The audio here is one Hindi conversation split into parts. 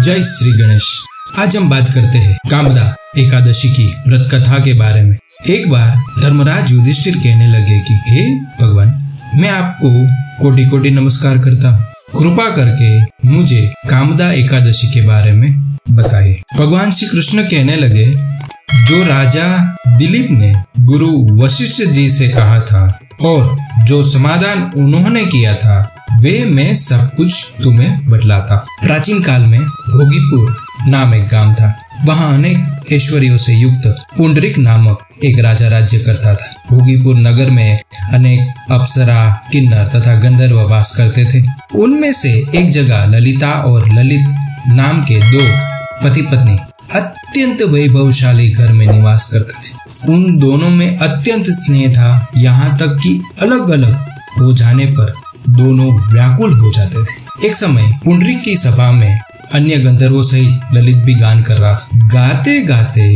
जय श्री गणेश। आज हम बात करते हैं कामदा एकादशी की व्रत कथा के बारे में। एक बार धर्मराज युधिष्ठिर कहने लगे कि हे भगवान, मैं आपको कोटि कोटि नमस्कार करता हूँ, कृपा करके मुझे कामदा एकादशी के बारे में बताइए। भगवान श्री कृष्ण कहने लगे, जो राजा दिलीप ने गुरु वशिष्ठ जी से कहा था और जो समाधान उन्होंने किया था वे मैं सब कुछ तुम्हें बतलाता। प्राचीन काल में भोगीपुर नाम एक गांव था। वहाँ अनेक ऐश्वर्यों से युक्त पुंडरीक नामक एक राजा राज्य करता था। भोगीपुर नगर में अनेक अप्सरा, किन्नर तथा गंधर्व वास करते थे। उनमें से एक जगह ललिता और ललित नाम के दो पति पत्नी अत्यंत वैभवशाली घर में निवास करते थे। उन दोनों में अत्यंत स्नेह था, यहाँ तक कि अलग अलग हो जाने पर दोनों व्याकुल हो जाते थे। एक समय पुंडरीक की सभा में अन्य गंधर्वों सहित ललित भी गान कर रहा था। गाते गाते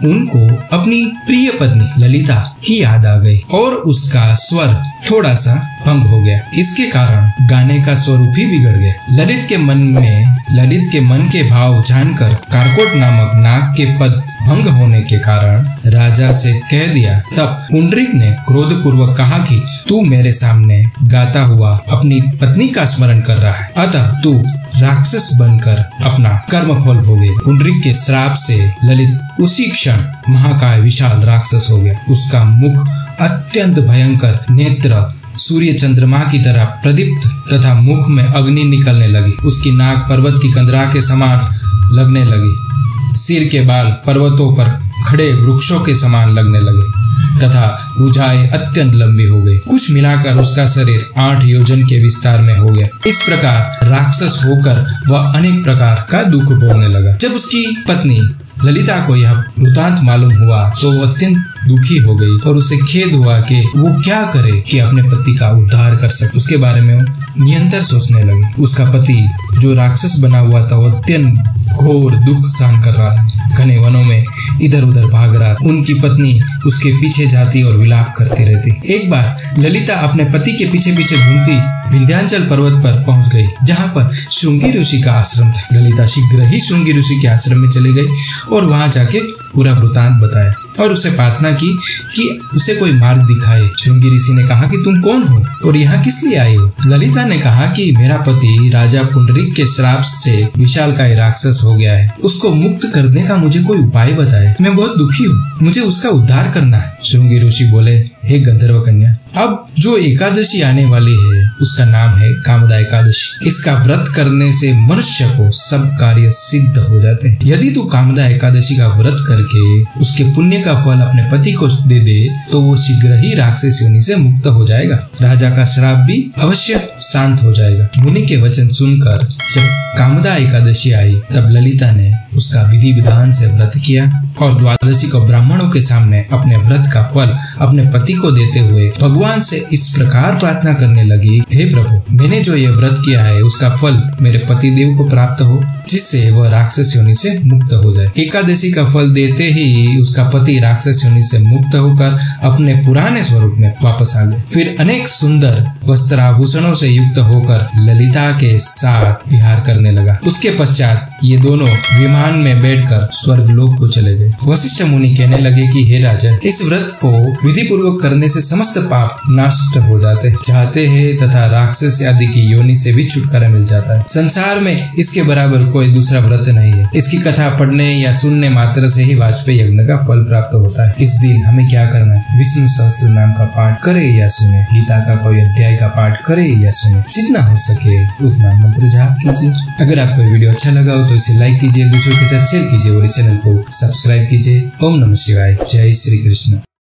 उनको अपनी प्रिय पत्नी ललिता की याद आ गई और उसका स्वर थोड़ा सा भंग हो गया। इसके कारण गाने का स्वरूप ही बिगड़ गया। ललित के मन के भाव जानकर कारकोट नामक नाग के पद भंग होने के कारण राजा से कह दिया। तब पुंडरीक ने क्रोध पूर्वक कहा कि तू मेरे सामने गाता हुआ अपनी पत्नी का स्मरण कर रहा है, अतः तू राक्षस बनकर अपना कर्म फल भोगे। पुंडरीक के श्राप से ललित उसी क्षण महाकाय विशाल राक्षस हो गया। उसका मुख अत्यंत भयंकर, नेत्र सूर्य चंद्रमा की तरह प्रदीप्त तथा मुख में अग्नि निकलने लगी। उसकी नाक पर्वत की कंदरा के समान लगने लगी। सिर के बाल पर्वतों पर खड़े वृक्षों के समान लगने लगे तथा भुजाएं अत्यंत लंबी हो गई। कुछ मिलाकर उसका शरीर 8 योजन के विस्तार में हो गया। इस प्रकार राक्षस होकर वह अनेक प्रकार का दुख भोगने लगा। जब उसकी पत्नी ललिता को यह वृतांत मालूम हुआ तो वो अत्यंत दुखी हो गई और उसे खेद हुआ कि वो क्या करे कि अपने पति का उद्धार कर सके। उसके बारे में वो निरंतर सोचने लगी। उसका पति जो राक्षस बना हुआ था वो अत्यंत घोर दुख सहन कर रहा था। घने वनों में इधर उधर भाग रहा। उनकी पत्नी उसके पीछे जाती और विलाप करती रहती। एक बार ललिता अपने पति के पीछे पीछे घूमती विंध्याचल पर्वत पर पहुंच गई, जहां पर श्रृंगी ऋषि का आश्रम था। ललिता शीघ्र ही श्रृंगी ऋषि के आश्रम में चली गई और वहां जाके पूरा वृतांत बताया और उसे प्रार्थना की कि उसे कोई मार्ग दिखाए। श्रृंगी ऋषि ने कहा कि तुम कौन हो और यहाँ किस लिए आए हो? ललिता ने कहा कि मेरा पति राजा पुंडरीक के श्राप से विशालकाय राक्षस हो गया है, उसको मुक्त करने का मुझे कोई उपाय बताए। मैं बहुत दुखी हूँ, मुझे उसका उद्धार करना है। श्रृंगी ऋषि बोले, हे गंधर्व कन्या, अब जो एकादशी आने वाली है उसका नाम है कामदा एकादशी। इसका व्रत करने से मनुष्य को सब कार्य सिद्ध हो जाते हैं। यदि तू कामदा एकादशी का व्रत करके उसके पुण्य का फल अपने पति को दे दे तो वो शीघ्र ही राक्षस योनि से मुक्त हो जाएगा। राजा का श्राप भी अवश्य शांत हो जाएगा। मुनि के वचन सुनकर जब कामदा एकादशी आई तब ललिता ने उसका विधि विधान से व्रत किया और द्वादशी को ब्राह्मणों के सामने अपने व्रत का फल अपने पति को देते हुए भगवान से इस प्रकार प्रार्थना करने लगी, हे प्रभु, मैंने जो ये व्रत किया है उसका फल मेरे पति देव को प्राप्त हो, जिससे वह राक्षस योनि से मुक्त हो जाए। एकादशी का फल देते ही उसका पति राक्षस योनि से मुक्त होकर अपने पुराने स्वरूप में वापस आ गए। फिर अनेक सुंदर वस्त्राभूषणों से युक्त होकर ललिता के साथ विहार करने लगा। उसके पश्चात ये दोनों विमान में बैठकर स्वर्गलोक को चले गए। वशिष्ठ मुनि कहने लगे कि हे राजा, इस व्रत को विधि पूर्वक करने से समस्त पाप नष्ट हो जाते हैं तथा राक्षस आदि की योनि से भी छुटकारा मिल जाता है। संसार में इसके बराबर कोई दूसरा व्रत नहीं है। इसकी कथा पढ़ने या सुनने मात्र से ही वाजपेयी यज्ञ का फल प्राप्त होता है। इस दिन हमें क्या करना है? विष्णु सहस्त्र नाम का पाठ करे या सुने, गीता का कोई अध्याय का पाठ करे या सुने, जितना हो सके उतना मंत्र जाप कीजिए। अगर आपको वीडियो अच्छा लगा हो तो इसे लाइक कीजिए, दूसरों के साथ शेयर कीजिए और इस चैनल को सब्सक्राइब कीजिए। ओम नमः शिवाय। जय श्री कृष्ण।